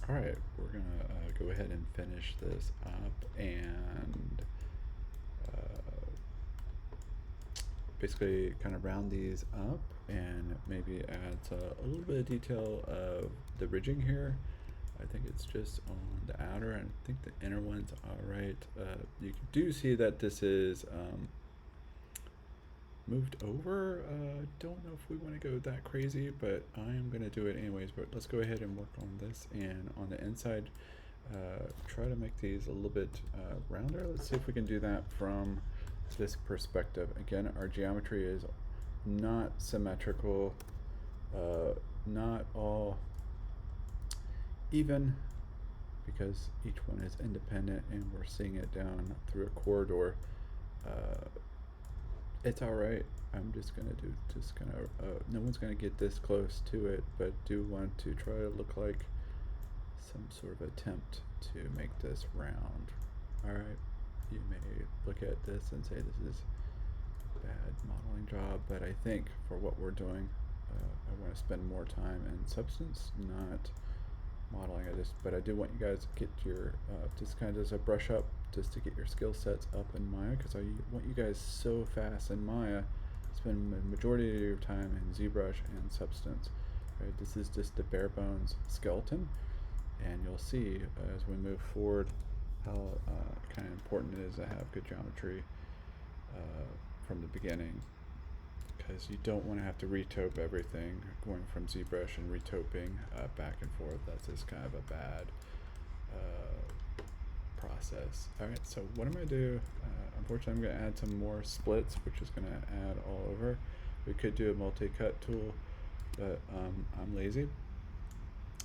All right, we're gonna go ahead and finish this up and basically kind of round these up and maybe add a little bit of detail of the ridging here. I think it's just on the outer, and I think the inner one's all right. You do see that this is moved over. Don't know if we want to go that crazy, but I am going to do it anyways. But let's go ahead and work on this, and on the inside, try to make these a little bit rounder. Let's see if we can do that from this perspective. Again, our geometry is not symmetrical, not all even, because each one is independent and we're seeing it down through a corridor. It's all right. I'm just gonna do just kind of no one's gonna get this close to it, but do want to try to look like some sort of attempt to make this round. All right, you may look at this and say this is a bad modeling job, but I think for what we're doing, I want to spend more time in substance, not modeling. But I do want you guys to get your just kind of as a brush up, just to get your skill sets up in Maya, because I want you guys so fast in Maya. Spend the majority of your time in ZBrush and Substance. Right, this is just the bare bones skeleton, and you'll see as we move forward how kind of important it is to have good geometry from the beginning, because you don't want to have to retope everything, going from ZBrush and retoping back and forth. That's just kind of a bad process. Alright, so what I'm going to do, unfortunately I'm going to add some more splits, which is going to add all over. We could do a multi-cut tool, but I'm lazy.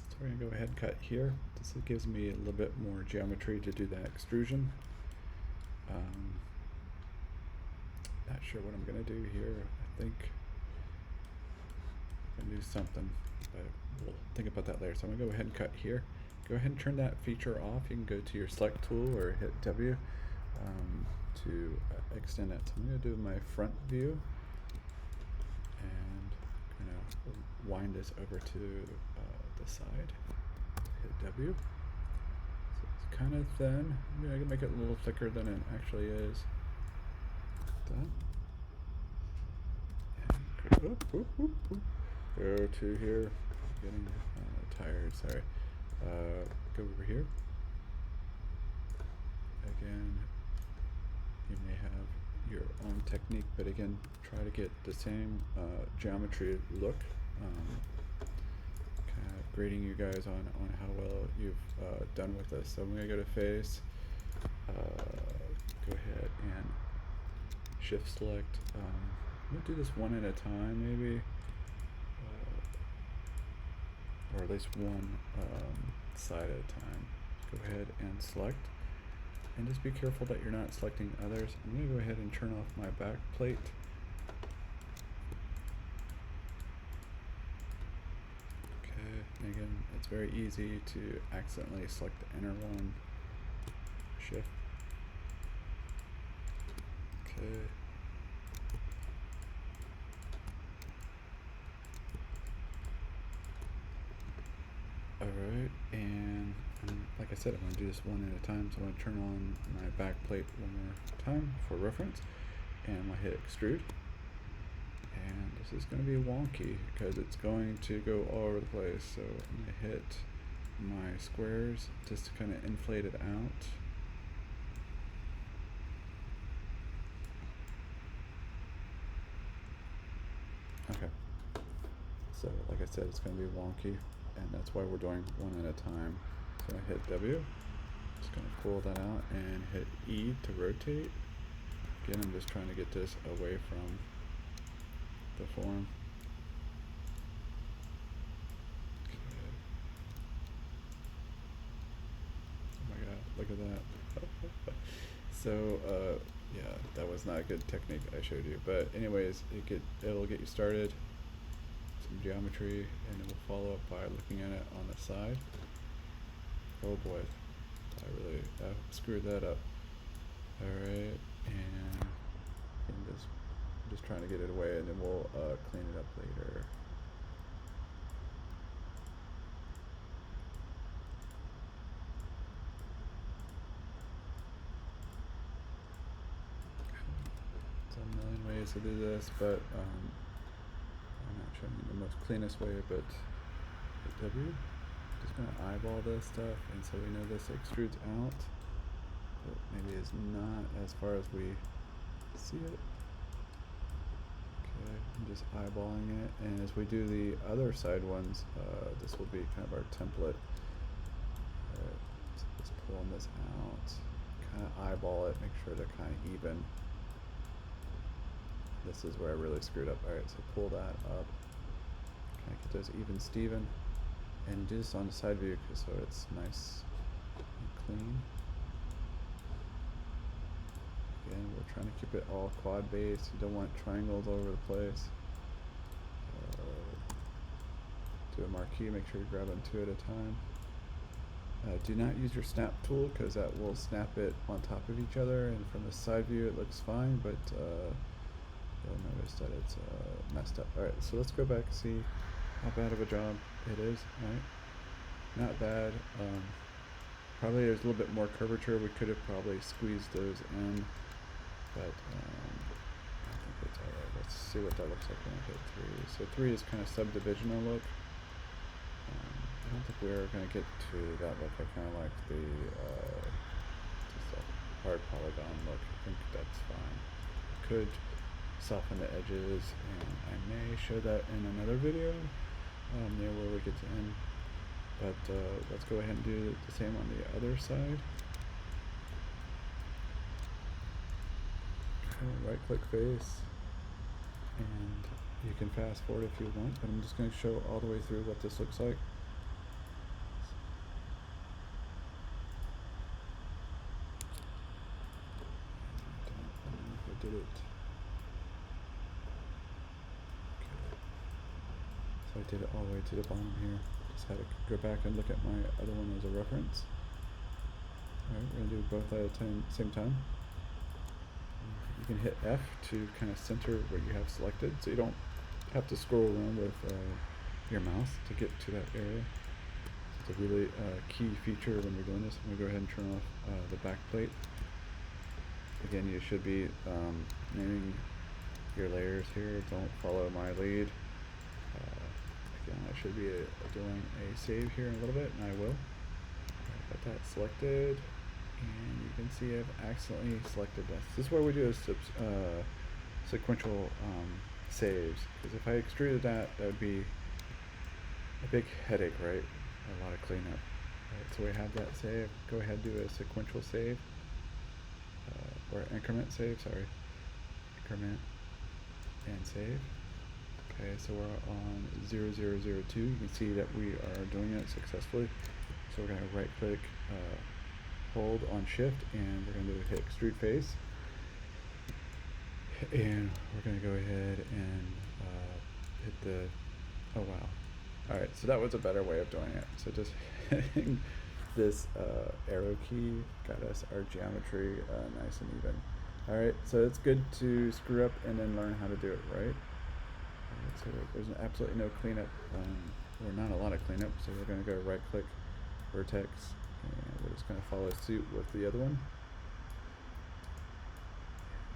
So we're going to go ahead and cut here. This gives me a little bit more geometry to do that extrusion. Not sure what I'm going to do here. I think I'm going to do something, but we'll think about that later. So I'm going to go ahead and cut here. Go ahead and turn that feature off. You can go to your select tool or hit W to extend it. So I'm going to do my front view and kind of wind this over to the side. Hit W. So it's kind of thin. I'm going to make it a little thicker than it actually is. And go to here. Getting tired. Sorry. Go over here. Again, you may have your own technique, but again, try to get the same geometry look. Kind of grading you guys on how well you've done with this. So I'm going to go to face. Go ahead and shift select. I'm going to do this one at a time, maybe. Or at least one side at a time. Go ahead and select, and just be careful that you're not selecting others. I'm going to go ahead and turn off my back plate. Okay, and again, it's very easy to accidentally select the inner one. Shift. Okay. Alright, and like I said, I'm going to do this one at a time, so I'm going to turn on my back plate one more time for reference, and I'm going to hit extrude, and this is going to be wonky because it's going to go all over the place, so I'm going to hit my squares just to kind of inflate it out. Okay, so like I said, it's going to be wonky, and that's why we're doing one at a time. So I hit W, just going to pull that out and hit E to rotate. Again, I'm just trying to get this away from the form. Okay. Oh my god, look at that. So, yeah, that was not a good technique I showed you. But anyways, it'll get you started. Some geometry, and it will follow up by looking at it on the side. Oh boy, I really screwed that up. Alright, and I'm just trying to get it away, and then we'll clean it up later. ways to do this, but I'm not showing you the most cleanest way, but hit W. Just gonna eyeball this stuff, and so we know this extrudes out, but maybe it's not as far as we see it. Okay, I'm just eyeballing it, and as we do the other side ones, this will be kind of our template. Alright, so just pulling this out, kind of eyeball it, make sure they're kind of even. This is where I really screwed up. Alright, so pull that up, kind of get those even Steven, and do this on the side view so it's nice and clean. Again, we're trying to keep it all quad based. You don't want triangles all over the place. Do a marquee, make sure you're grabbing 2 at a time. Do not use your snap tool because that will snap it on top of each other, and from the side view it looks fine, but you'll notice that it's messed up. Alright, so let's go back and see how bad of a job it is. Right? Not bad. Probably there's a little bit more curvature. We could have probably squeezed those in, but I think it's alright. Let's see what that looks like when I hit 3. So 3 is kind of subdivisional look. I don't think we're going to get to that look. I kind of like the just a hard polygon look. I think that's fine. Could soften the edges, and I may show that in another video near where we get to end. But let's go ahead and do the same on the other side. Right click face, and you can fast forward if you want, but I'm just going to show all the way through what this looks like. I don't know if I did it. Okay. So I did it all the way to the bottom here. Just had to go back and look at my other one as a reference. Alright, we're going to do both at the same time. You can hit F to kind of center what you have selected, so you don't have to scroll around with your mouse to get to that area. It's a really key feature when you're doing this. I'm going to go ahead and turn off the back plate. Again, you should be naming your layers here. Don't follow my lead. Again, I should be doing a save here in a little bit, and I will. Got that selected. And you can see I've accidentally selected this. This is where we do a sequential saves. Because if I extruded that, that would be a big headache, right? A lot of cleanup. Right, so we have that save. Go ahead and do a sequential save. Or increment save, sorry. Increment and save. Okay, so we're on 0002. You can see that we are doing it successfully. So we're going to right click, hold on shift, and we're going to hit extrude face, and we're going to go ahead and hit the, oh wow, alright, so that was a better way of doing it. So just hitting this arrow key got us our geometry nice and even. Alright, so it's good to screw up and then learn how to do it right. Alright, so there's absolutely no cleanup, or not a lot of cleanup, so we're going to go right click Vertex, and we're just going to follow suit with the other one.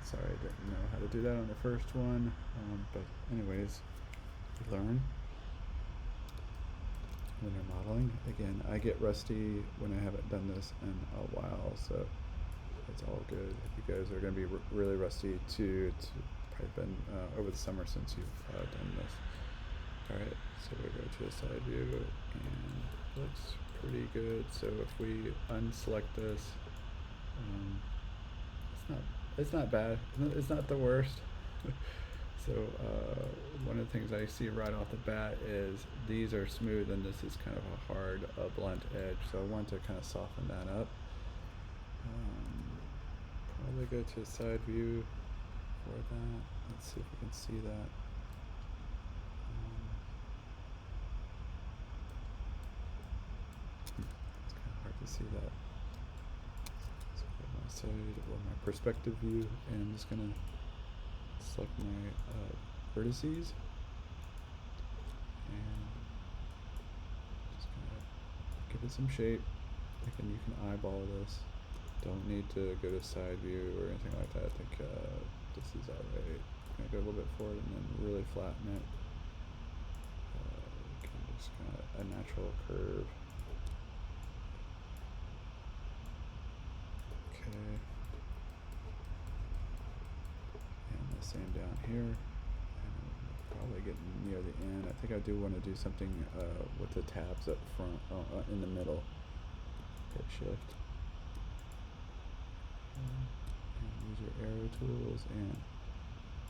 Sorry, I didn't know how to do that on the first one, but anyways, you learn when you're modeling. Again, I get rusty when I haven't done this in a while, so it's all good. If you guys are going to be really rusty too, it's probably been over the summer since you've done this. Alright, so we go to the side view, and looks pretty good. So if we unselect this, it's not bad. It's not the worst. So one of the things I see right off the bat is these are smooth and this is kind of a hard blunt edge. So I want to kind of soften that up. Probably go to side view for that. Let's see if we can see that. It's kind of hard to see that. So I have my side or my perspective view, and I'm just gonna select my vertices, and just gonna give it some shape. Again, you can eyeball this. Don't need to go to side view or anything like that. I think this is alright. gonna go a little bit forward and then really flatten it. Just kind of a natural curve. Okay. And the same down here. And probably getting near the end. I think I do want to do something with the tabs up front, in the middle. Hit shift. And use your arrow tools and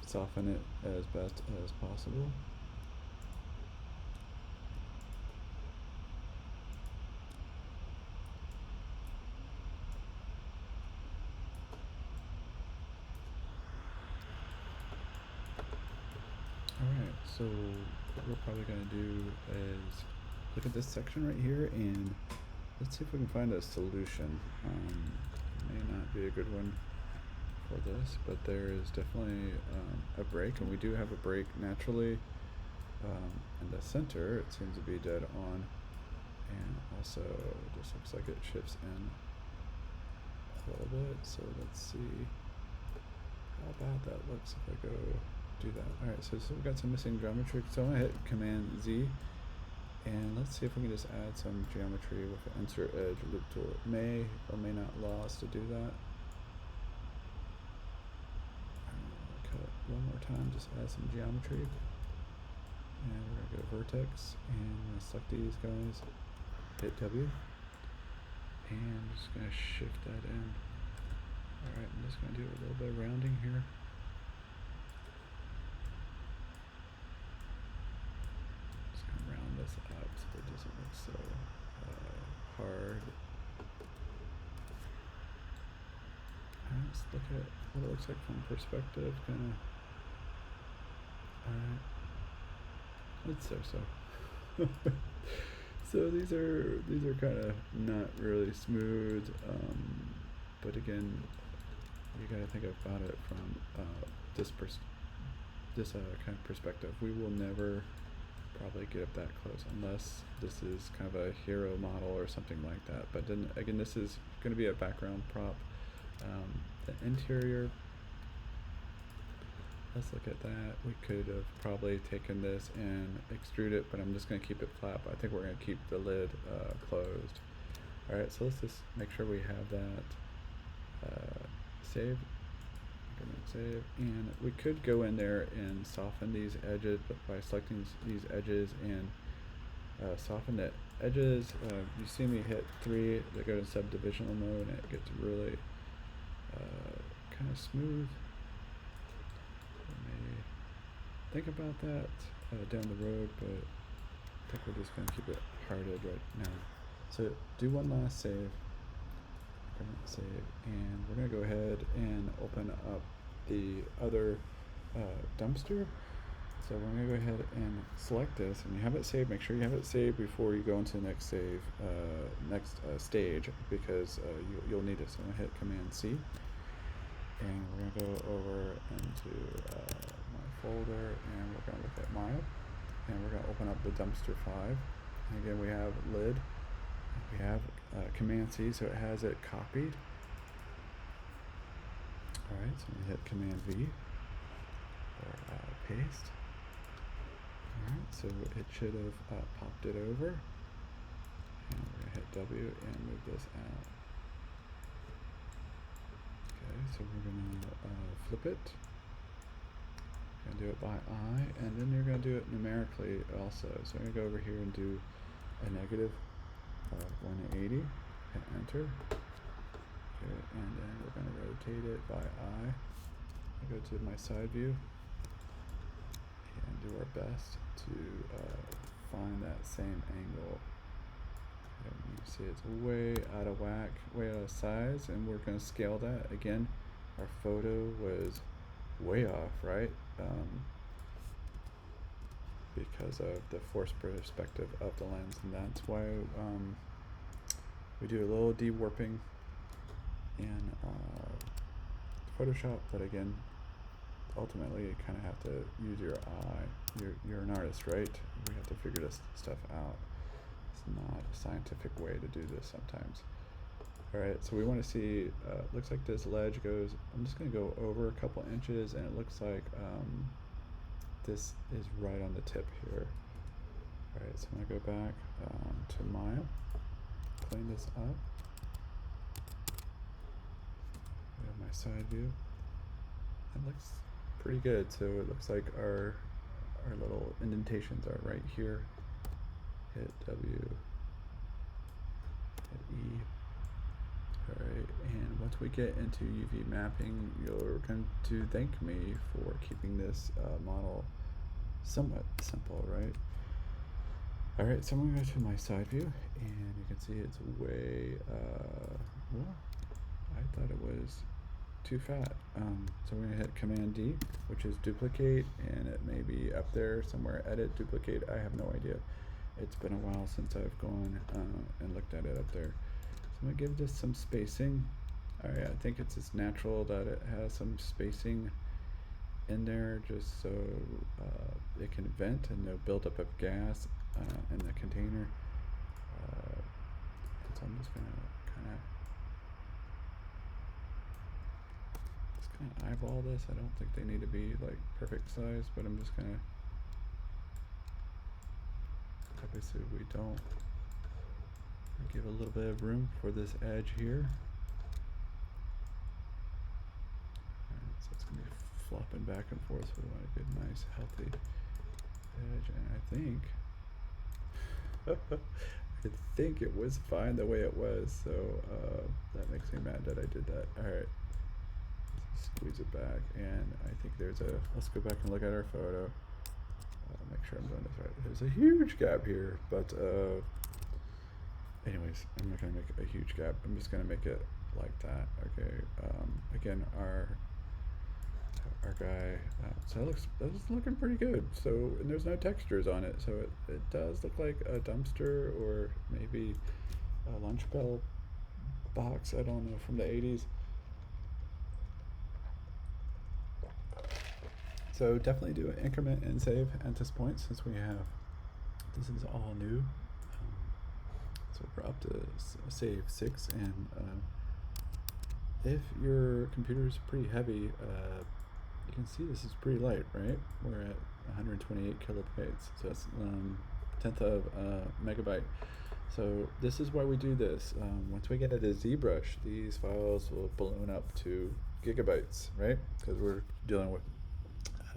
soften it as best as possible. Alright, so what we're probably going to do is look at this section right here and let's see if we can find a solution. May not be a good one for this, but there is definitely a break, and we do have a break naturally in the center. It seems to be dead on, and also it just looks like it shifts in a little bit. So let's see how bad that looks if I go do that. Alright, so we've got some missing geometry. So I'm going to hit Command Z, and let's see if we can just add some geometry with the Insert Edge Loop tool. It may or may not allow us to do that. Cut it one more time, just add some geometry. And we're going to go to Vertex, and I'm going to select these guys, hit W, and I'm just going to shift that in. Alright, I'm just going to do a little bit of rounding here. Round this up so it doesn't look so hard. Let's look at what it looks like from perspective. Alright. It's so. So these are kind of not really smooth, but again, you gotta think about it from this kind of perspective. We will never probably get up that close unless this is kind of a hero model or something like that. But then again, this is going to be a background prop. The interior, let's look at that. We could have probably taken this and extrude it, but I'm just going to keep it flat. But I think we're going to keep the lid closed. Alright, so let's just make sure we have that saved. Save, and we could go in there and soften these edges, but by selecting these edges and soften the edges, you see me hit 3, they go to subdivisional mode, and it gets really kind of smooth. Maybe think about that down the road, but I think we're just going to keep it hearted right now. So do one last save, and we're going to go ahead and open up the other dumpster. So we're going to go ahead and select this, and you have it saved. Make sure you have it saved before you go into the next stage, because you'll need it. So I'm going to hit Command C, and we're going to go over into my folder, and we're going to look at Maya, and we're going to open up the dumpster 5. And again, we have lid, we have Command C, so it has it copied. Alright, so we hit Command V or paste. Alright, so it should have popped it over. And we're going to hit W and move this out. Okay, so we're going to flip it. We're going to do it by eye, and then you're going to do it numerically also. So I'm going to go over here and do a negative 180, hit enter. Okay, and then we're going to rotate it by eye. I go to my side view and do our best to find that same angle. And you can see it's way out of whack, way out of size, and we're going to scale that. Again, our photo was way off, right? Because of the forced perspective of the lens, and that's why we do a little de-warping in Photoshop, but again, ultimately you kind of have to use your eye. You're an artist, right? We have to figure this stuff out. It's not a scientific way to do this sometimes. Alright, so we want to see, looks like this ledge goes, I'm just going to go over a couple inches, and it looks like this is right on the tip here. Alright, so I'm going to go back to Maya, clean this up. We have my side view. It looks pretty good, so it looks like our little indentations are right here. Hit W, hit E. Alright, and once we get into UV mapping, you're going to thank me for keeping this model somewhat simple, right? Alright, so I'm going to go to my side view, and you can see it's way, well, I thought it was too fat. So we're going to hit Command D, which is duplicate, and it may be up there somewhere, edit, duplicate, I have no idea. It's been a while since I've gone and looked at it up there. So I'm going to give this some spacing. Alright, I think it's just natural that it has some spacing in there just so it can vent and no buildup of gas in the container. So I'm just going to kind of eyeball this. I don't think they need to be like perfect size, but I'm just gonna, obviously we don't, give a little bit of room for this edge here. Alright, so it's gonna be flopping back and forth, so we want a good, nice, healthy edge, and I think it was fine the way it was, so that makes me mad that I did that. Alright. Squeeze it back, and I think there's a, let's go back and look at our photo, make sure I'm doing this right. There's a huge gap here, but anyways, I'm not going to make a huge gap, I'm just going to make it like that. Okay, again, our guy, so that's looking pretty good. So, and there's no textures on it, so it does look like a dumpster or maybe a lunch bell box, I don't know, from the 80s. So definitely do an increment and save at this point, since we have, this is all new. So we're up to save 6, and if your computer is pretty heavy, you can see this is pretty light, right? We're at 128 kilobytes, so that's 1/10 of a megabyte. So this is why we do this. Once we get to the ZBrush, these files will balloon up to gigabytes, right? Because we're dealing with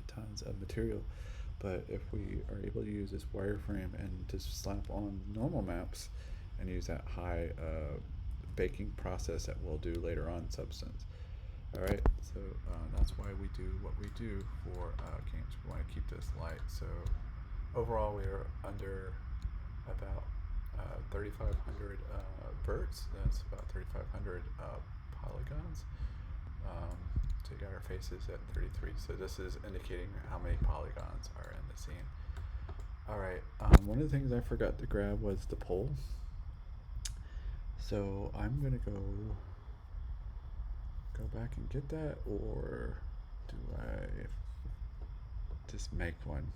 tons of material. But if we are able to use this wireframe and just slap on normal maps and use that high baking process that we'll do later on Substance. Alright, so that's why we do what we do for games. We want to keep this light. So overall we are under about 3,500 verts. That's about 3,500 polygons. So you got our faces at 33. So this is indicating how many polygons are in the scene. Alright, one of the things I forgot to grab was the pole. So I'm gonna go back and get that, or do I just make one?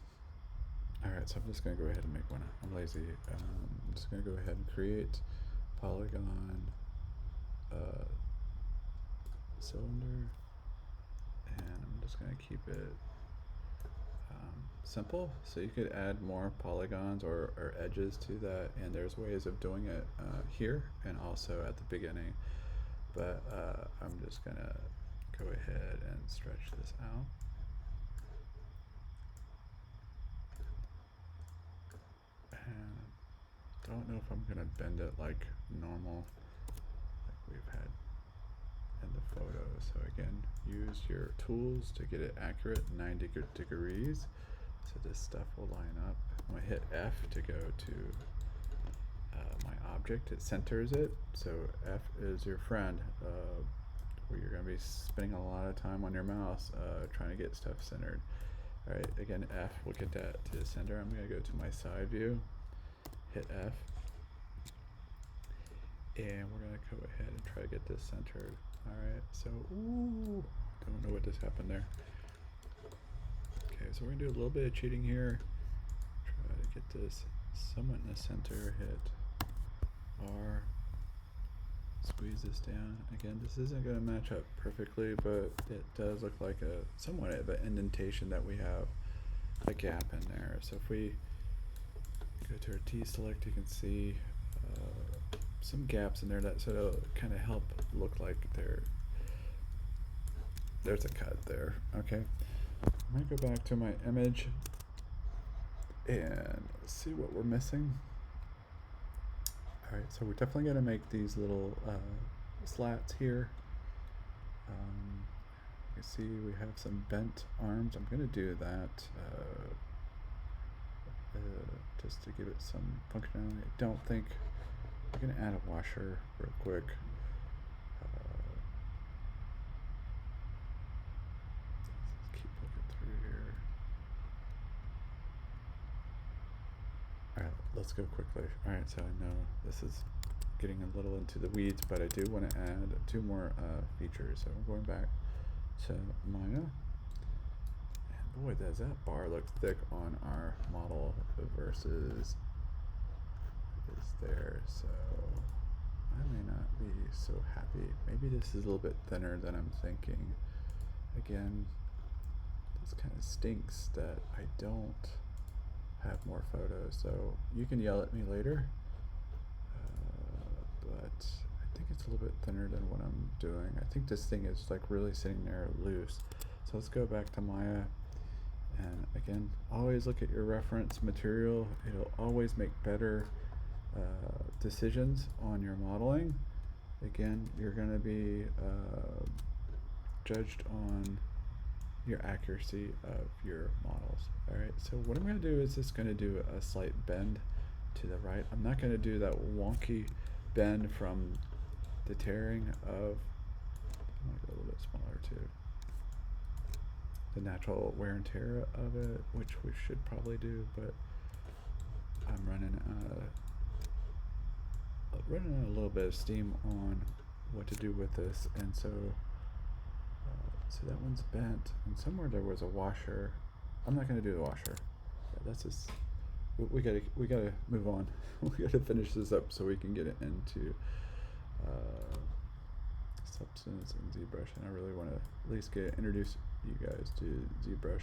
Alright, so I'm just gonna go ahead and make one. I'm lazy. I'm just gonna go ahead and create polygon cylinder, and I'm just gonna keep it simple. So you could add more polygons or edges to that, and there's ways of doing it here and also at the beginning, but I'm just gonna go ahead and stretch this out. And don't know if I'm gonna bend it like normal, like we've had in the photo. So again, use your tools to get it accurate, 90 degrees. So this stuff will line up. I'm gonna hit F to go to my object. It centers it. So F is your friend, where you're gonna be spending a lot of time on your mouse trying to get stuff centered. All right, again, F will get that to the center. I'm gonna go to my side view, hit F, and we're gonna go ahead and try to get this centered. All right, so, ooh, don't know what just happened there. Okay, so we're gonna do a little bit of cheating here. Try to get this somewhat in the center, hit R, squeeze this down. Again, this isn't going to match up perfectly, but it does look like a somewhat of an indentation that we have a gap in there. So if we go to our T-select, you can see some gaps in there that sort of kind of help look like there's a cut there. Okay, I'm going to go back to my image and see what we're missing. Alright, so we're definitely going to make these little slats here. You see we have some bent arms. I'm going to do that just to give it some functionality. I don't think I'm going to add a washer real quick. Let's keep looking through here. Alright, let's go quickly. Alright, so I know this is getting a little into the weeds, but I do want to add 2 more features. So I'm going back to Maya. And boy, does that bar look thick on our model versus is there. So I may not be so happy. Maybe this is a little bit thinner than I'm thinking. Again, this kind of stinks that I don't have more photos. So you can yell at me later. But I think it's a little bit thinner than what I'm doing. I think this thing is like really sitting there loose. So let's go back to Maya. And again, always look at your reference material. It'll always make better decisions on your modeling. Again, you're going to be judged on your accuracy of your models. Alright, so what I'm going to do is just going to do a slight bend to the right. I'm not going to do that wonky bend from the tearing of, I'm going to go a little bit smaller too, the natural wear and tear of it, which we should probably do, but I'm running out a little bit of steam on what to do with this, and so that one's bent, and somewhere there was a washer. I'm not going to do the washer. Yeah, that's just, we gotta move on. We gotta finish this up so we can get it into Substance and ZBrush, and I really want to at least introduce you guys to ZBrush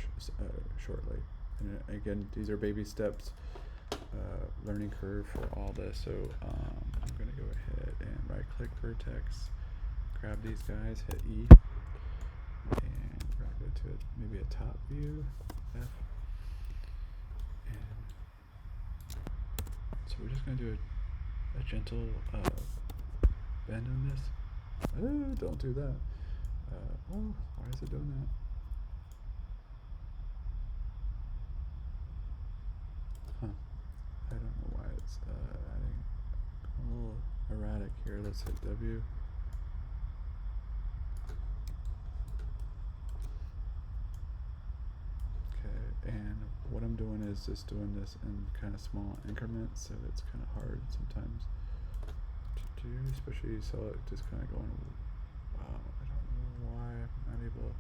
shortly. And again, these are baby steps, learning curve for all this. So I'm gonna go ahead and right-click Vertex, grab these guys, hit E, and we're gonna go to maybe a top view, F. We're just going to do a gentle bend on this. Oh, don't do that. Oh, why is it doing that? Huh. I don't know why it's adding a little erratic here. Let's hit W. Okay, and what I'm doing is just doing this in kind of small increments, so it's kind of hard sometimes to do, especially you saw it just kind of going, wow, I don't know why I'm not able,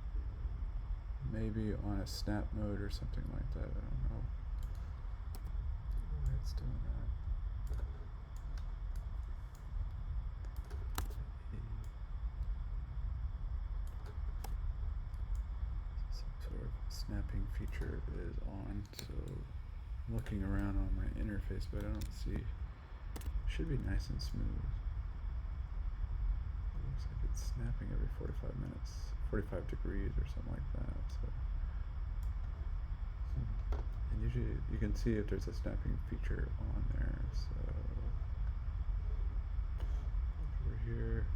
maybe on a snap mode or something like that, I don't know why it's doing that. Snapping feature is on, so I'm looking around on my interface, but I don't see, should be nice and smooth. It looks like it's snapping every 45 minutes, 45 degrees or something like that. So, and usually you can see if there's a snapping feature on there. So over here,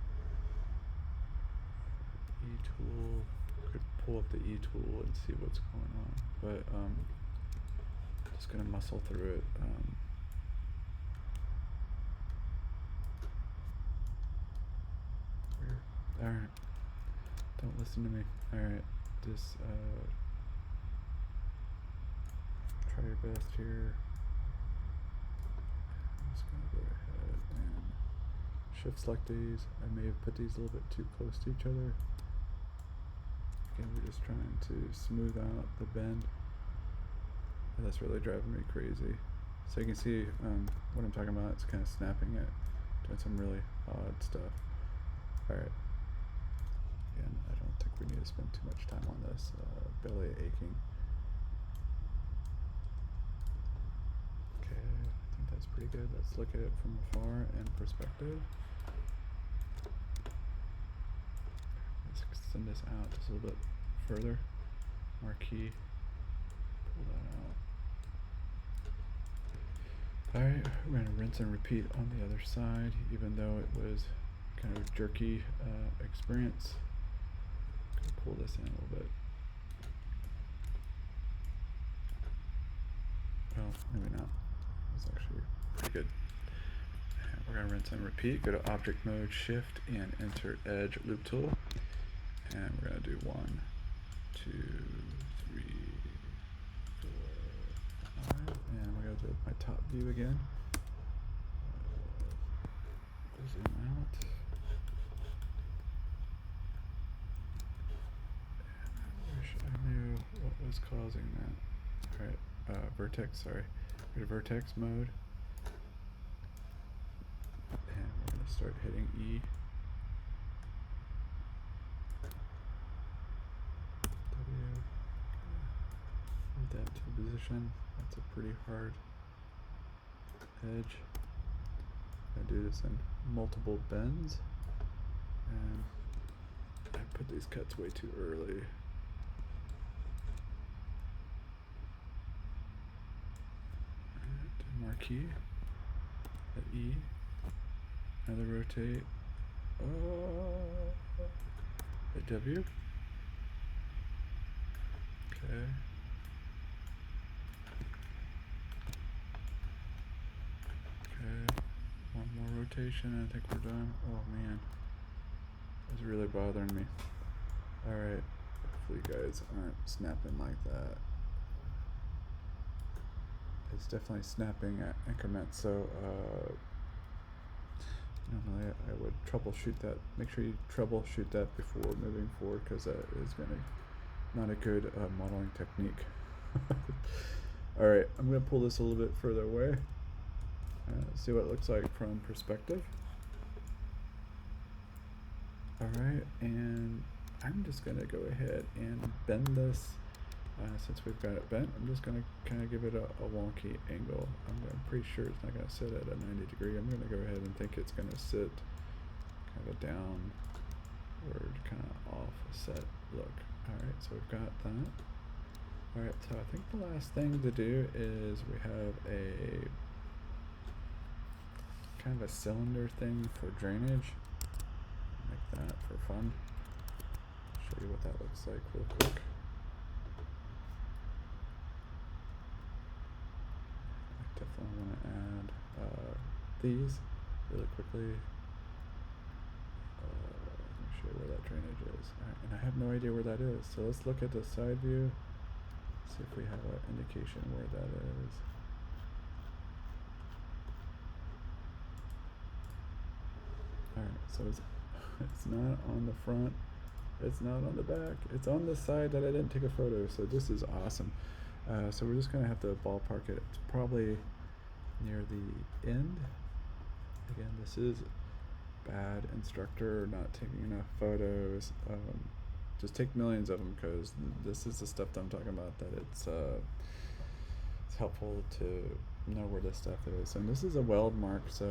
E tool. Could pull up the E tool and see what's going on, but just gonna muscle through it. Alright, don't listen to me. Alright, just try your best here. I'm just gonna go ahead and shift select these. I may have put these a little bit too close to each other. Again, we're just trying to smooth out the bend. And that's really driving me crazy. So you can see what I'm talking about. It's kind of snapping it, doing some really odd stuff. Alright. Again, I don't think we need to spend too much time on this. Belly aching. Okay, I think that's pretty good. Let's look at it from afar in perspective. Let's extend this out just a little bit further. Marquee. Pull that out. Alright, we're going to rinse and repeat on the other side, even though it was kind of a jerky experience. I'm going to pull this in a little bit. Well, maybe not. It's actually pretty good. And we're going to rinse and repeat. Go to Object Mode, Shift, and enter Edge Loop Tool. And we're going to do 1, 2, 3, 4, 5. And we're going to do my top view again. Zoom out. And I wish I knew what was causing that. Alright. Vertex, sorry. Go to Vertex mode. And we're going to start hitting E. W. Move that to the position. That's a pretty hard edge. I'm going to do this in multiple bends. And I put these cuts way too early. Marquee at E, another rotate at W. Okay. Okay, one more rotation, I think we're done. Oh man, it's really bothering me. Alright, hopefully you guys aren't snapping like that. It's definitely snapping at increments, so normally I would troubleshoot that. Make sure you troubleshoot that before moving forward, because that is not a good modeling technique. Alright, I'm going to pull this a little bit further away. See what it looks like from perspective. Alright, and I'm just going to go ahead and bend this. Since we've got it bent, I'm just going to kind of give it a wonky angle. I'm pretty sure it's not going to sit at a 90 degree. I'm going to go ahead and think it's going to sit kind of a downward, kind of offset look. Alright, so we've got that. Alright, so I think the last thing to do is we have a kind of a cylinder thing for drainage. Make that for fun. Show you what that looks like real quick. Definitely want to add these really quickly. Let me show you where that drainage is. Alright, and I have no idea where that is. So let's look at the side view. See if we have an indication where that is. Alright, so it's not on the front. It's not on the back. It's on the side that I didn't take a photo. So this is awesome. So we're just going to have to ballpark it. It's probably near the end. Again, this is bad instructor, not taking enough photos. Just take millions of them, because this is the stuff that I'm talking about, that it's helpful to know where this stuff is. And this is a weld mark, so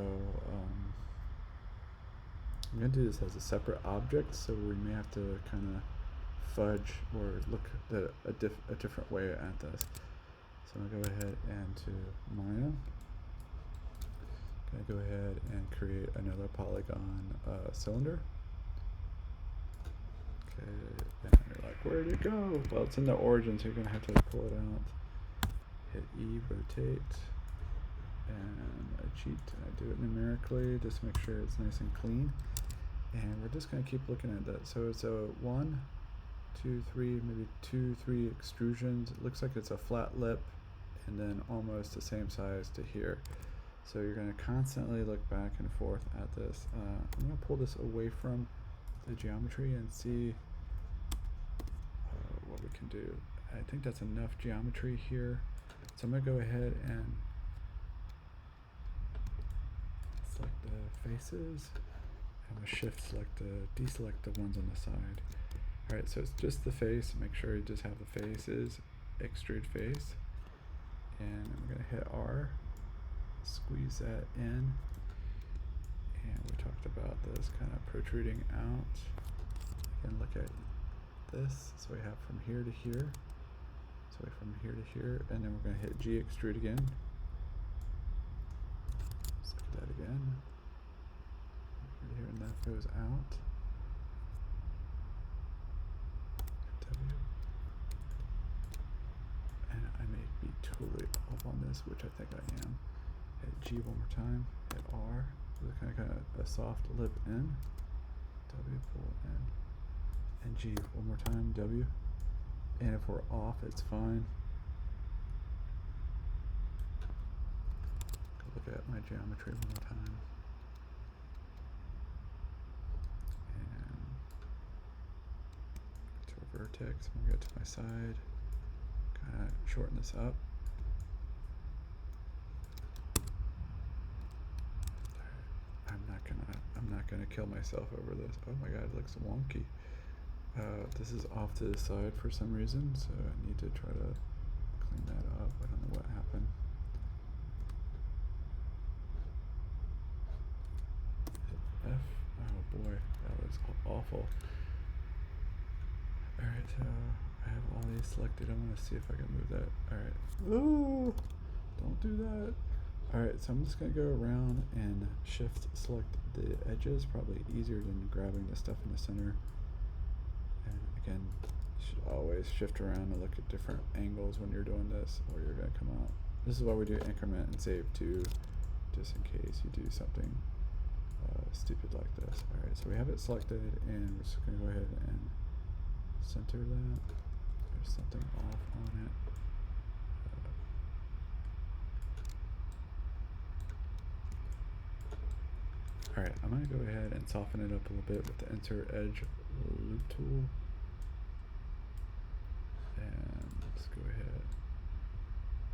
I'm going to do this as a separate object, so we may have to kind of fudge or look at a different way at this. So I'm going to go ahead and to Maya. I'm going to go ahead and create another polygon cylinder. Okay, and you're like, where'd it go? Well, it's in the origin, so you're going to have to pull it out. Hit E, rotate, and I cheat. I do it numerically, just to make sure it's nice and clean. And we're just going to keep looking at that. So it's a 1, 2, 3, maybe 2, 3 extrusions. It looks like it's a flat lip, and then almost the same size to here. So you're going to constantly look back and forth at this. I'm going to pull this away from the geometry and see what we can do. I think that's enough geometry here. So I'm going to go ahead and select the faces I'm gonna deselect the ones on the side. Alright, so it's just the face. Make sure you just have the faces, extrude face. And I'm gonna hit R, squeeze that in. And we talked about this kind of protruding out. Again, look at this. So we have from here to here. So from here to here, and then we're gonna hit G, extrude again. Let's look at that again. Here, and that goes out. W. And I may be totally off on this, which I think I am. Hit G one more time. Hit R. So kind of a soft lip in. W, pull in. And G one more time. W. And if we're off, it's fine. Go look at my geometry one more time. And to a vertex. I'm gonna get to my side. Kind of shorten this up. I'm not gonna kill myself over this. Oh my god, it looks wonky. This is off to the side for some reason, so I need to try to clean that up. I don't know what happened. Hit F. Oh boy, that was awful. Alright, so I have all these selected. I'm gonna see if I can move that. Alright. Ooh! Don't do that. Alright, so I'm just gonna go around and shift select the edges. Probably easier than grabbing the stuff in the center. And again, you should always shift around and look at different angles when you're doing this, or you're gonna come out. This is why we do increment and save too, just in case you do something stupid like this. Alright, so we have it selected, and we're just gonna go ahead and center that. There's something off on it. Alright, I'm going to go ahead and soften it up a little bit with the Insert Edge Loop tool. And let's go ahead,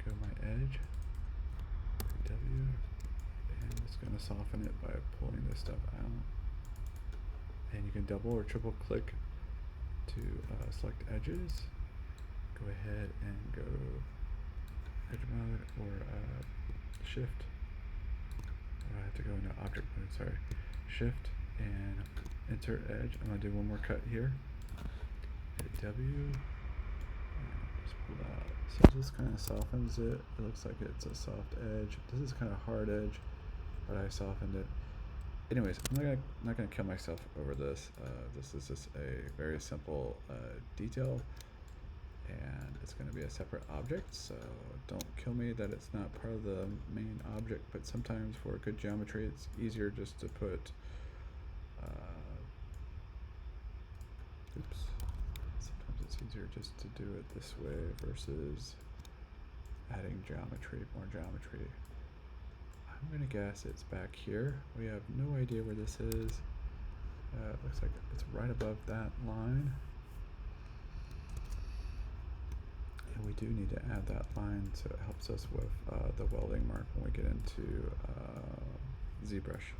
go my edge, W, and I'm just going to soften it by pulling this stuff out. And you can double or triple click to select edges. Go ahead and go edge mode or shift. I have to go into object mode, sorry. Shift and insert edge. I'm gonna do one more cut here. Hit W. And just pull out. So this kind of softens it. It looks like it's a soft edge. This is kind of hard edge, but I softened it. Anyways, I'm not gonna kill myself over this. This is just a very simple detail, and it's going to be a separate object, so don't kill me that it's not part of the main object, but sometimes for good geometry it's easier just to put sometimes it's easier just to do it this way versus adding more geometry. I'm going to guess it's back here. We have no idea where this is. It looks like it's right above that line. And we do need to add that line so it helps us with the welding mark when we get into ZBrush.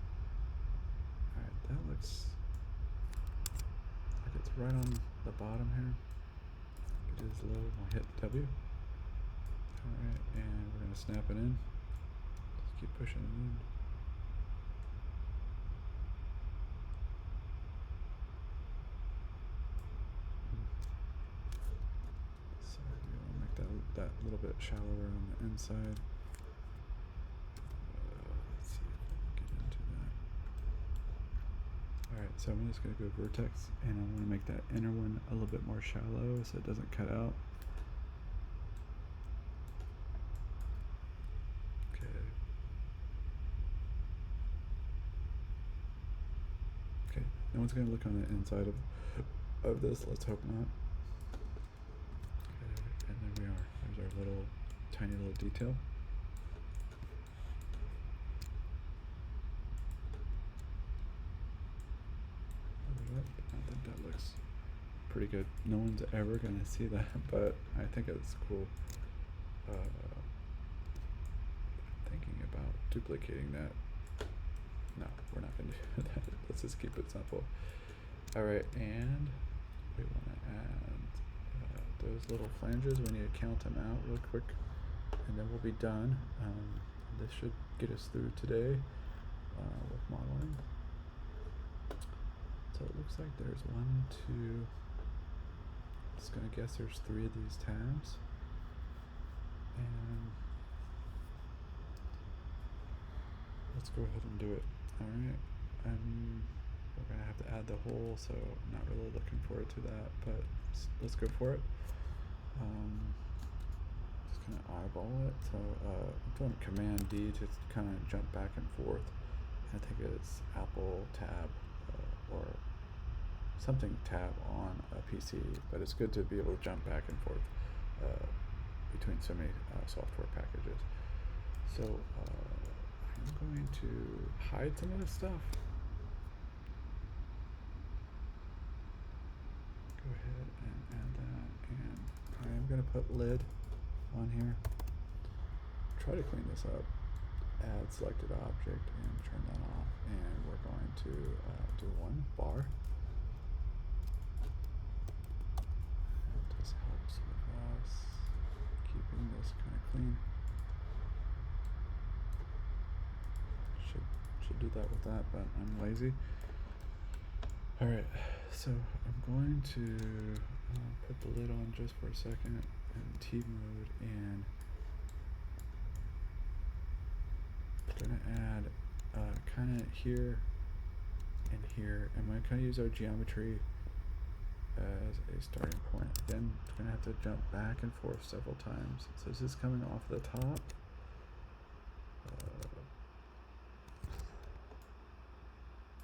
Alright, that looks like it's right on the bottom here. It is low. I'll hit W. Alright, and we're going to snap it in. Just keep pushing it in. That little bit shallower on the inside. Let's see if I can get into that. Alright, so I'm just going to go vertex, and I want to make that inner one a little bit more shallow so it doesn't cut out. Okay. Okay, no one's going to look on the inside of this, let's hope not. Okay, and there we are. There's our little tiny little detail. I think that looks pretty good. No one's ever gonna see that, but I think it's cool. Thinking about duplicating that. No, we're not gonna do that. let's just keep it simple. Alright, and we want to add those little flanges. We need to count them out real quick, and then we'll be done. This should get us through today with modeling. So it looks like there's 1, 2, just gonna guess there's 3 of these tabs. And let's go ahead and do it. Alright, we're gonna have to add the whole, so I'm not really looking forward to that, but let's go for it. Just gonna eyeball it. So I'm doing Command D to kind of jump back and forth. I think it's Apple tab or something tab on a PC, but it's good to be able to jump back and forth between so many software packages. So I'm going to hide some of this stuff. Go ahead and add that, and I am going to put lid on here. Try to clean this up. Add selected object and turn that off, and we're going to do 1 bar. This helps with us keeping this kind of clean. Should do that with that, but I'm lazy. Alright, so I'm going to put the lid on just for a second in T mode, and I'm going to add kind of here and here, and we're going to use our geometry as a starting point. Then it's going to have to jump back and forth several times. So this is coming off the top.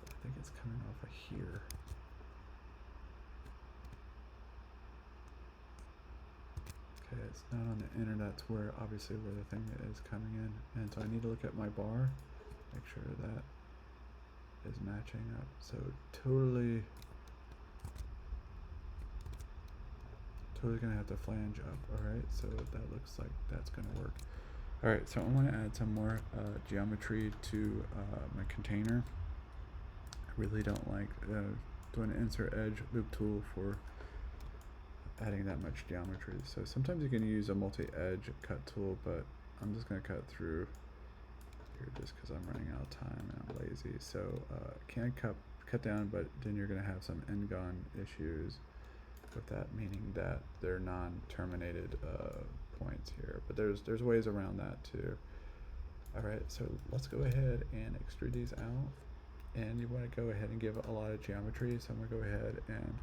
I think it's coming off of here. Okay, it's not on the inner, that's where obviously where the thing is coming in. And so I need to look at my bar, make sure that is matching up. So totally gonna have to flange up. Alright, so that looks like that's gonna work. Alright, so I want to add some more geometry to my container. I really don't like doing an insert edge loop tool for adding that much geometry. So sometimes you can use a multi-edge cut tool, but I'm just going to cut through here just because I'm running out of time and I'm lazy. So can cut down, but then you're going to have some end-gone issues with that, meaning that they're non-terminated points here. But there's ways around that too. Alright, so let's go ahead and extrude these out. And you want to go ahead and give a lot of geometry, so I'm going to go ahead and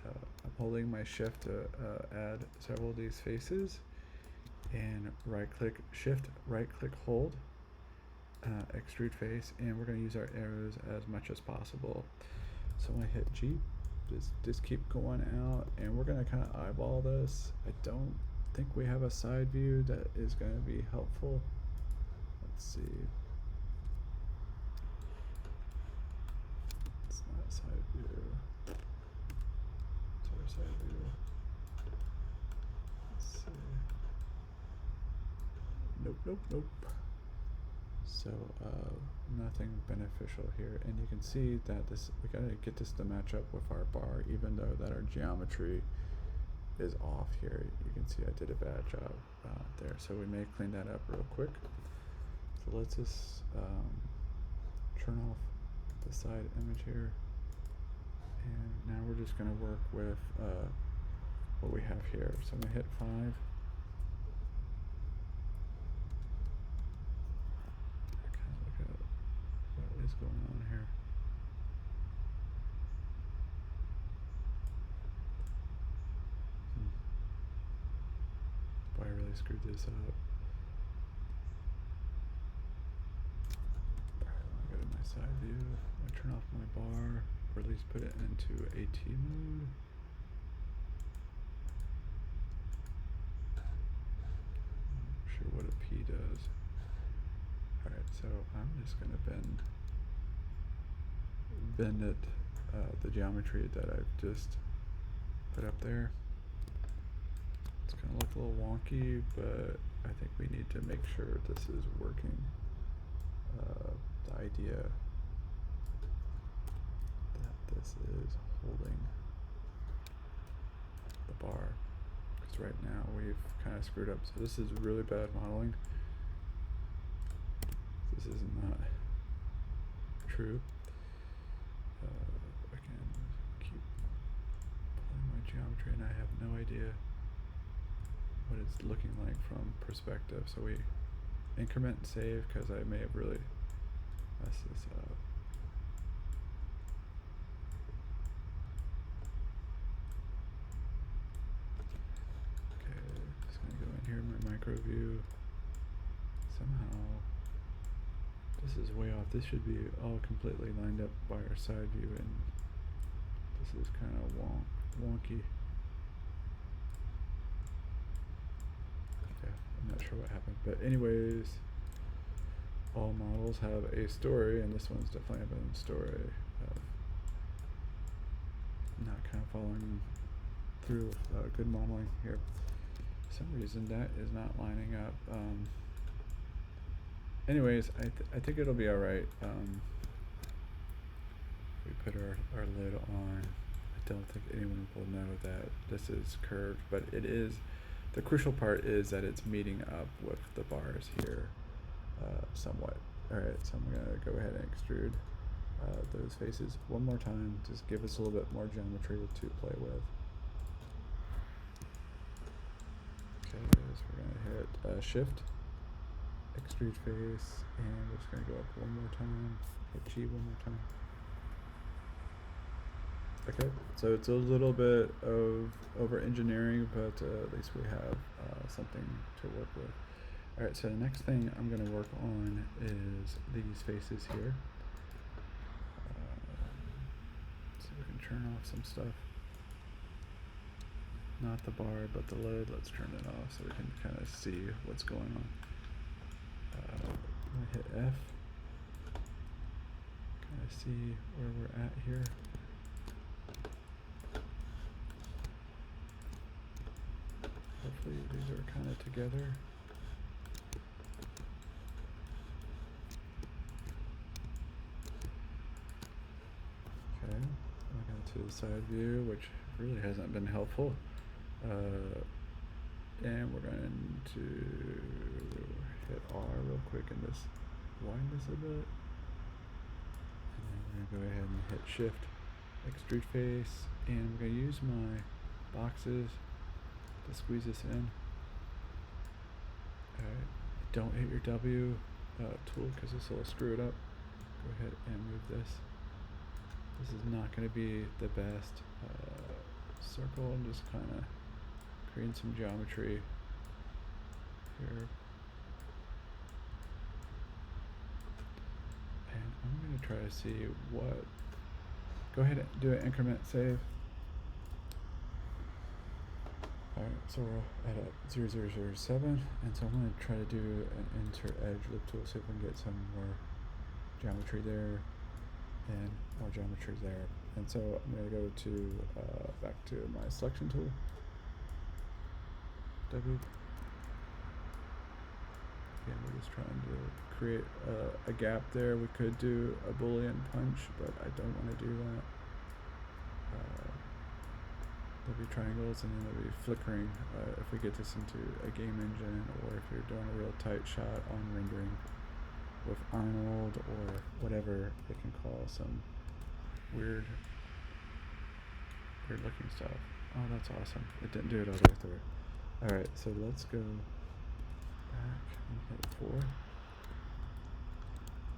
I'm holding my shift to add several of these faces, and right click shift, right click hold, extrude face, and we're going to use our arrows as much as possible. So when I hit G, just keep going out, and we're going to kind of eyeball this. I don't think we have a side view that is going to be helpful. Let's see. It's not side view. It's our side view. Let's see. Nope. So nothing beneficial here, and you can see that we gotta get this to match up with our bar, even though that our geometry is off here. You can see I did a bad job there, so we may clean that up real quick. So let's just turn off the side image here, and now we're just gonna work with what we have here. So I'm gonna hit 5. What is going on here? Boy, I really screwed this up. Alright, let me go to my side view. I'm gonna turn off my bar, or at least put it into AT mode. Not sure what a P does. Alright, so I'm just gonna bend it, the geometry that I've just put up there. It's gonna look a little wonky, but I think we need to make sure this is working. The idea this is holding the bar. Because right now we've kind of screwed up. So this is really bad modeling. This is not true. I can keep pulling my geometry and I have no idea what it's looking like from perspective. So we increment and save because I may have really messed this up. Okay, just gonna go in here in my micro view. Somehow this is way off. This should be all completely lined up by our side view, and this is kind of wonky. Yeah, I'm not sure what happened, but anyways, all models have a story, and this one's definitely having a story of not kind of following through with good modeling here. For some reason that is not lining up. Anyways, I think it'll be alright. We put our lid on. I don't think anyone will know that this is curved, but it is. The crucial part is that it's meeting up with the bars here somewhat. Alright, so I'm going to go ahead and extrude those faces one more time. Just give us a little bit more geometry to play with. Okay, so we're going to hit Shift, extrude face, and we're just going to go up one more time, hit G one more time. Okay, so it's a little bit of over engineering, but at least we have something to work with. Alright, so the next thing I'm going to work on is these faces here. So we can turn off some stuff. Not the bar, but the lid. Let's turn it off so we can kind of see what's going on. I'm going to hit F. Kind of see where we're at here. Hopefully these are kind of together. Okay, we're going to the side view, which really hasn't been helpful. And we're going to hit R real quick and just wind this a bit. And then we're going to go ahead and hit Shift, extrude face, and we're going to use my boxes to squeeze this in. Alright, don't hit your W tool because this will screw it up. Go ahead and move this. This is not going to be the best circle. I'm just kind of creating some geometry here. And I'm going to try to see what. Go ahead and do an increment save. Alright, so we're at a 0007, and so I'm going to try to do an insert edge loop tool, see if we can get some more geometry there and more geometry there. And so I'm going to go to back to my selection tool. W. Again, we're just trying to create a gap there. We could do a Boolean punch, but I don't want to do that. There'll be triangles and then there'll be flickering if we get this into a game engine, or if you're doing a real tight shot on rendering with Arnold or whatever they can call some weird looking stuff. Oh, that's awesome. It didn't do it all the way through. Alright, so let's go back and hit 4.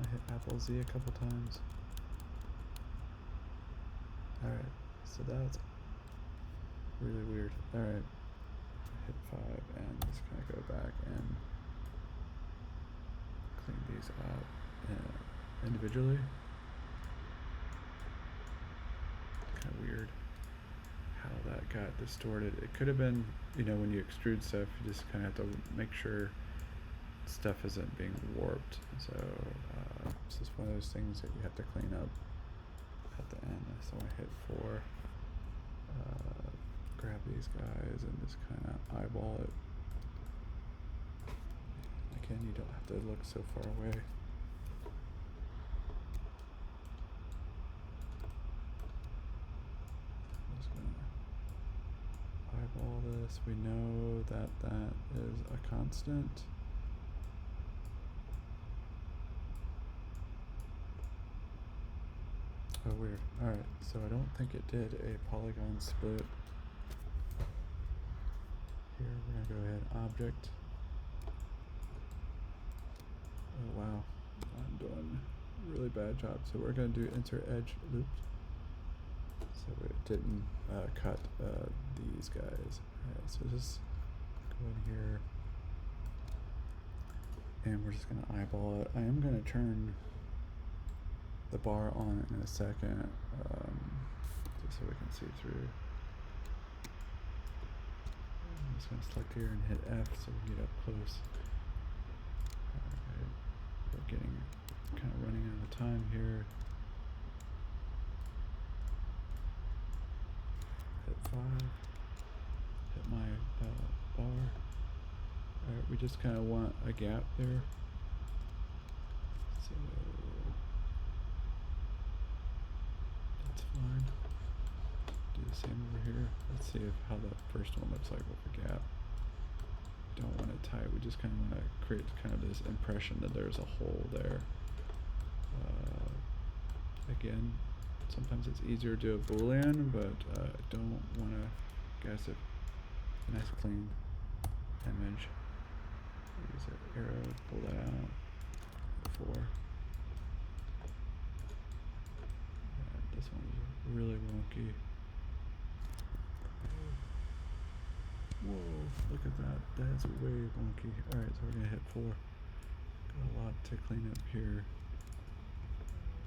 I hit Apple Z a couple times. Alright, so that's really weird. Alright, hit 5 and just kind of go back and clean these out individually. Kind of weird how that got distorted. It could have been, when you extrude stuff, you just kind of have to make sure stuff isn't being warped. So it's just one of those things that you have to clean up at the end. So I hit 4. Grab these guys and just kind of eyeball it. Again, you don't have to look so far away. this, we know that that is a constant. Oh, weird. Alright, so I don't think it did a polygon split. Here, we're gonna go ahead, object. Oh wow, I'm doing a really bad job. So we're gonna do insert edge loop. So it didn't cut these guys. Alright, so just go in here. And we're just gonna eyeball it. I am gonna turn the bar on in a second, just so we can see through. I'm just gonna select here and hit F so we can get up close. Alright, we're getting kind of running out of time here. Hit 5. Hit my bar. Alright, we just kind of want a gap there. So that's fine. Do the same over here. Let's see how that first one looks like with the gap. Don't want it tight. We just kind of want to create kind of this impression that there's a hole there. Again, sometimes it's easier to do a boolean, but don't want to guess it. A nice clean image. Use an arrow, pull that out. 4. This one's really wonky. Whoa, look at that. That's way wonky. Alright, so we're gonna hit 4. Got a lot to clean up here.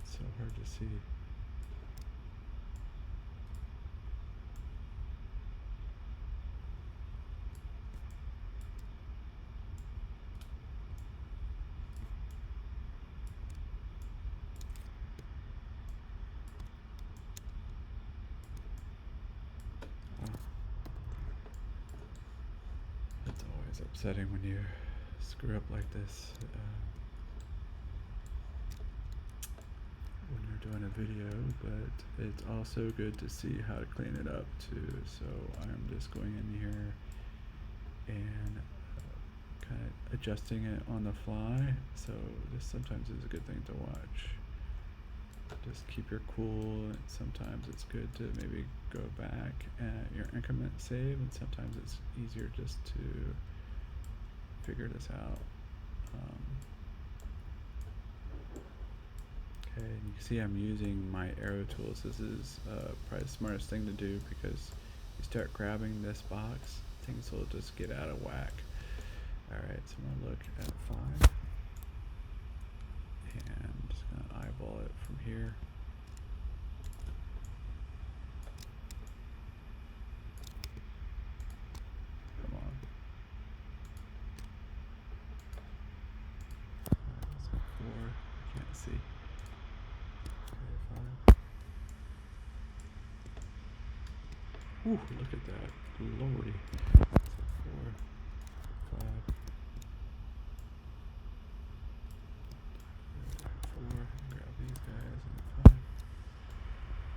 It's so hard to see. It's always upsetting when you screw up like this. When you're doing a video, but it's also good to see how to clean it up too. So I'm just going in here and kind of adjusting it on the fly. So this sometimes is a good thing to watch. Just keep your cool. Sometimes it's good to maybe go back at your increment save, and sometimes it's easier just to figure this out. Okay, and you can see I'm using my arrow tools. This is probably the smartest thing to do, because you start grabbing this box, things will just get out of whack. Alright, so I'm gonna look at 5. And just gonna eyeball it from here. Come on. Alright, let's go 4. I can't see. Okay, 5. Ooh, look at that. Lordy. So 4, 5. 4, grab these guys, and 5.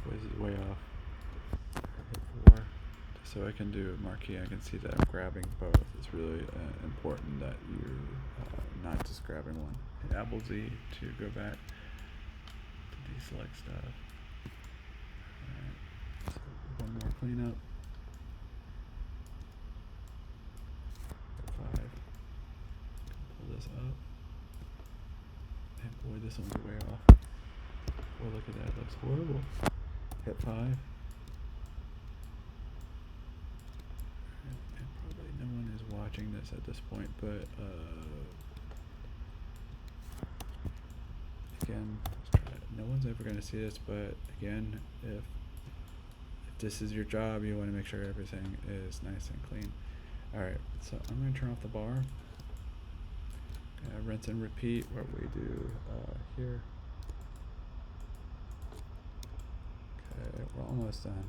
Boy, this is way off. Hit 4. So I can do a marquee. I can see that I'm grabbing both. It's really important that you're not just grabbing one. Hit Apple Z to go back to deselect stuff. Alright, so one more cleanup. Hit 5. Pull this up. And boy, this one's way off. Boy, look at that. It looks horrible. Hit 5. And probably no one is watching this at this point, but again, let's try it. No one's ever going to see this, but again, if this is your job, you want to make sure everything is nice and clean. Alright, so I'm going to turn off the bar. Rinse and repeat what we do here. Okay, we're almost done.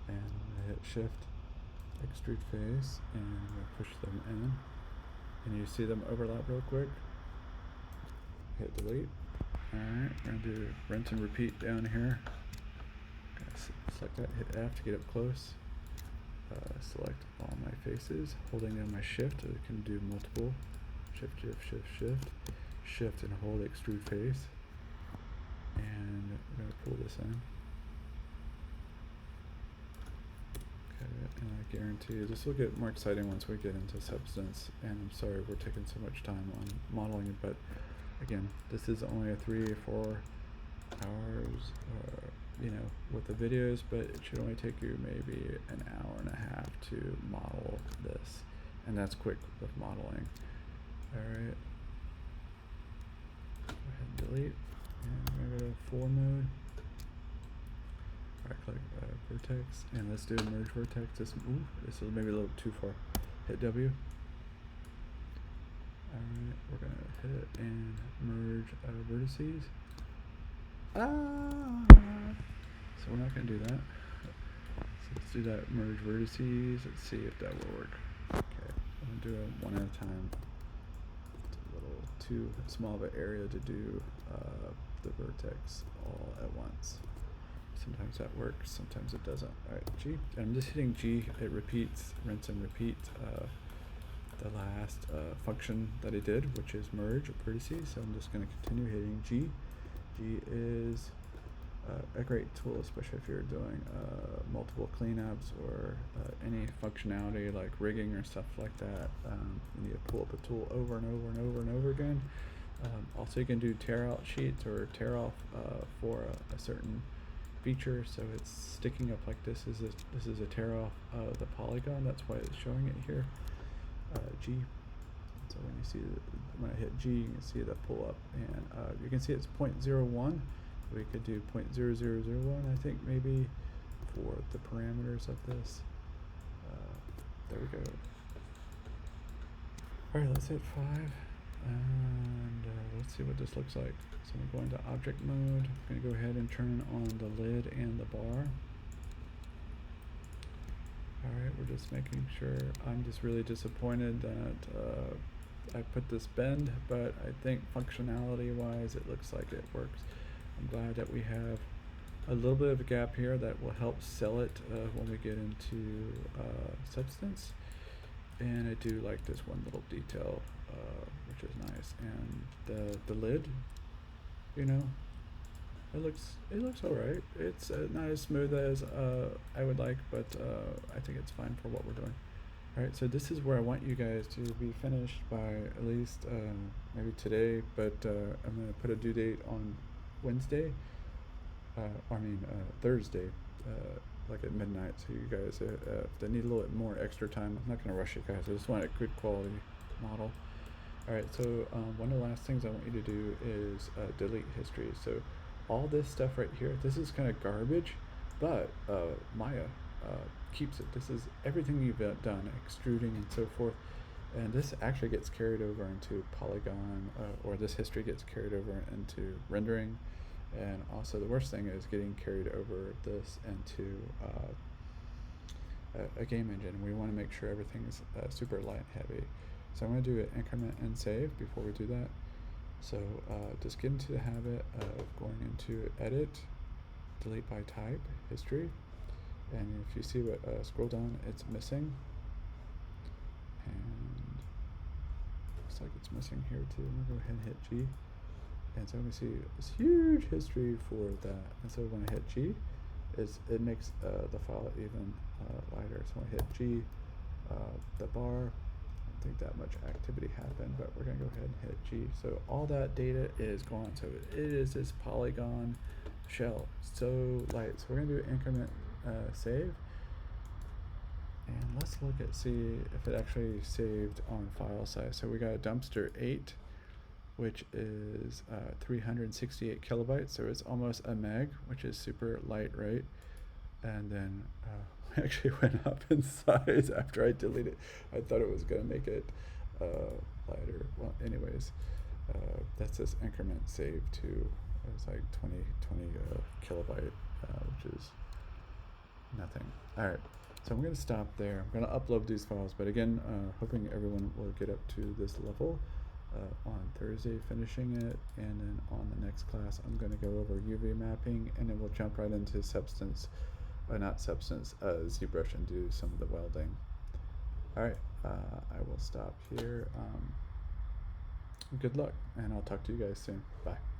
And I'm gonna hit Shift, extrude face, and I'm gonna push them in. And you see them overlap real quick. Hit delete. Alright, we're gonna do rinse and repeat down here. Select that, hit F to get up close. Select all my faces, holding down my shift. I can do multiple. Shift, shift, shift, shift. Shift and hold extrude face. And we're going to pull this in. Okay, and I guarantee you this will get more exciting once we get into substance. And I'm sorry we're taking so much time on modeling it, but again, this is only a 3 or 4 hours, you know, with the videos, but it should only take you maybe an hour and a half to model this, and that's quick with modeling. All right, go ahead and delete, and we're gonna go to 4 mode. Right click Vertex, and let's do merge vertex. This is maybe a little too far. Hit W. All right, we're gonna hit and merge vertices. So we're not going to do that. So let's do that merge vertices. Let's see if that will work. Okay, I'm going to do it one at a time. It's a little too small of an area to do the vertex all at once. Sometimes that works, sometimes it doesn't. All right, G. And I'm just hitting G. It repeats, rinse and repeat the last function that I did, which is merge vertices. So I'm just going to continue hitting G. G is a great tool, especially if you're doing multiple cleanups or any functionality like rigging or stuff like that. You need to pull up a tool over and over and over and over again. Also, you can do tear out sheets or tear off for a certain feature, so it's sticking up like this. This is a tear off of the polygon. That's why it's showing it here. G. So when you see when I hit G, you can see that pull up, and you can see it's 0.01. We could do 0.0001, I think, maybe for the parameters of this. There we go. All right, let's hit 5, and let's see what this looks like. So I'm going to object mode. I'm going to go ahead and turn on the lid and the bar. Alright, we're just making sure. I'm just really disappointed that I put this bend, but I think functionality wise it looks like it works. I'm glad that we have a little bit of a gap here that will help sell it when we get into substance. And I do like this one little detail, which is nice. And the lid, you know, it looks alright. It's not as smooth as I would like, but I think it's fine for what we're doing. Alright, so this is where I want you guys to be finished by at least maybe today, but I'm going to put a due date on Wednesday, Thursday, like at midnight, so you guys, if they need a little bit more extra time, I'm not going to rush you guys, I just want a good quality model. Alright, so one of the last things I want you to do is delete history. So all this stuff right here, this is kind of garbage, but Maya keeps it. This is everything you've done, extruding and so forth, and this actually gets carried over into Polygon, or this history gets carried over into rendering, and also the worst thing is getting carried over this into a game engine. We want to make sure everything's super light and heavy. So I'm going to do an increment and save before we do that. So just get into the habit of going into edit, delete by type, history, and if you see what scroll down, it's missing, and looks like it's missing here too. I'm gonna go ahead and hit G, and so we see this huge history for that. And so when I hit G, it makes the file even lighter. So when I hit G, the bar, I think that much activity happened, but we're gonna go ahead and hit G. So all that data is gone. So it is this polygon shell, so light. So we're gonna do increment save, and let's look at see if it actually saved on file size. So we got a dumpster 8, which is 368 kilobytes, so it's almost a meg, which is super light, right? And then we actually went up in size after I deleted it. I thought it was going to make it lighter. Well, anyways, that's this increment save to, it was like 20 kilobyte, which is nothing. All right, so I'm going to stop there. I'm going to upload these files, but again, hoping everyone will get up to this level. on Thursday finishing it, and then on the next class I'm going to go over UV mapping, and then we'll jump right into ZBrush, and do some of the welding. Alright, I will stop here. Good luck, and I'll talk to you guys soon. Bye.